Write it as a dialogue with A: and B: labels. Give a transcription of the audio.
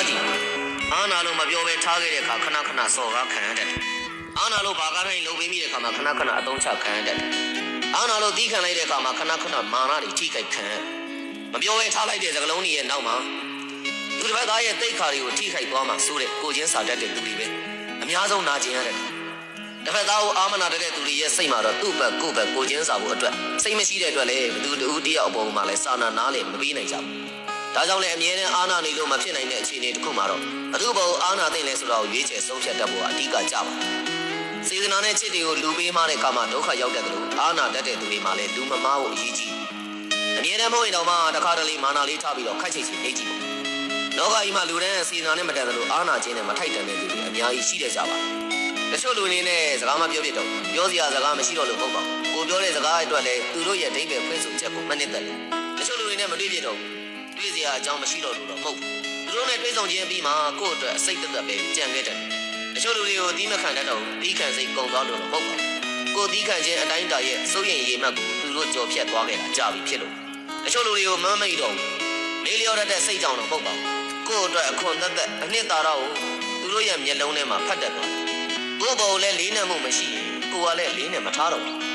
A: ကြီးအာနာလို့မပြောဘဲထားခဲ့တဲ့အခါခဏခဏစော်ကားခံရတတ်တယ်အာနာလို့ဘာကားတိုင်းလုံပေးမိတဲ့အခါမှာခဏခဏအသုံးချခံရတတ်တယ်အာနာလို့တီးခံလိုက်တဲ့အခါမှာခဏခဏမာနတွေထိခိုက်ခံရမပြောဘဲထားလိုက်တဲ့စကလုံးကြီးရဲ့နောက်မှာသူတစ်ပတ်သားရဲ့တိတ်ခါတွေကိုထိခိုက်သွားမှဆိုတဲ့ကိုချင်းစာတတ်တဲ့သူတွေပဲအများဆုံးနာကျင်ရတယ်တစ်ဖက်သားကိုအာမနာတဲ့သူတွေရဲ့စိတ်မှာတော့သူ့ဘက်ကိုချင်းစာဖို့အတွက်စိတ်မရှိတဲ့အတွက်လည်းဘသူတူတယောက်အပေါ်မှာလည်းစာနာနားလည်းမပေးနိုင်ကြဘူးဒါကြောင့်လည်းအမြဲတမ်းအာနာနေလို့မဖြစ်နိုင်တဲ့အခြေအနေတစ်ခုမှာတော့ဘသူ့ဘောအာနာသိမ့်လဲဆိုတော့ရွေးချယ်ဆုံးဖြတ်တတ်ဖို့အဓိကကြပါစေတနာနဲ့ချစ်တွေကိုလူပေးမှတဲ့အခါမှာဒုက္ခရောက်တတ်တယ်လို့အာနာတတ်တဲ့သူတွေမှာလည်းလူမမားဖို့အရေးကြီးအမြဲတမ်းမဟုတ်ရင်တော့မှတစ်ခါတလေမာနာလေးထားပြီးတော့ခက်ချိတ်ချိတ်နေကြည့်ပေါ့လောကကြီးမှာလူတိုင်းစေတနာနဲ့မတန်တယ်လို့အာနာချင်းနဲ့မထိုက်တန်တဲ့သူတွေအများကြီးရှိတဲ့ကြပါတချို့လူတွေနဲ့စကားမပြောပြတော့ပြောစရာစကားမရှိတော့လို့ဟုတ်ပါဘူးကိုပြောတဲ့စကားအတွက်လည်းသူတို့ရဲ့အဓိပ္ပာယ်ဖွင့်ဆိုချက်ကိုမနစ်သက်တယ်တချို့လူတွေနဲ့မတွေ့ပြတော့တွေ့စရာအကြောင်းမရှိတော့လို့တော့မဟုတ်ဘူးသူတို့နဲ့တွေ့ဆုံခြင်းပြီးမှကိုယ့်အတွက်စိတ်သက်သက်ပဲကြံခဲ့တယ်တချို့လူတွေကိုတီးမခံတတ်တော့တီးခံစိတ်ကုန်သွားလို့တော့မဟုတ်ပါဘူးကိုတီးခံခြင်းအတိုင်းတာရဲ့စိုးရင်ရေမှတ်ကိုသူတို့ကြော်ဖြတ်သွားခဲ့တာကြာပြီဖြစ်လို့တချို့လူတွေကိုမမိတ်တော့လေးလျော်တတ်တဲ့စိတ်ကြောင့်တော့မဟုတ်ပါဘူးကိုယ့်အတွက်အခွန်သက်သက်အနှစ်သာရကိုသူတို့ရဲ့မျက်လုံးထဲမှာဖတ်တတ်သွားကိုယ့်ဘော်လည်းလေးနက်မှုမရှိရင်ကိုယ်ကလည်းလေးနဲ့မထားတော့ဘူး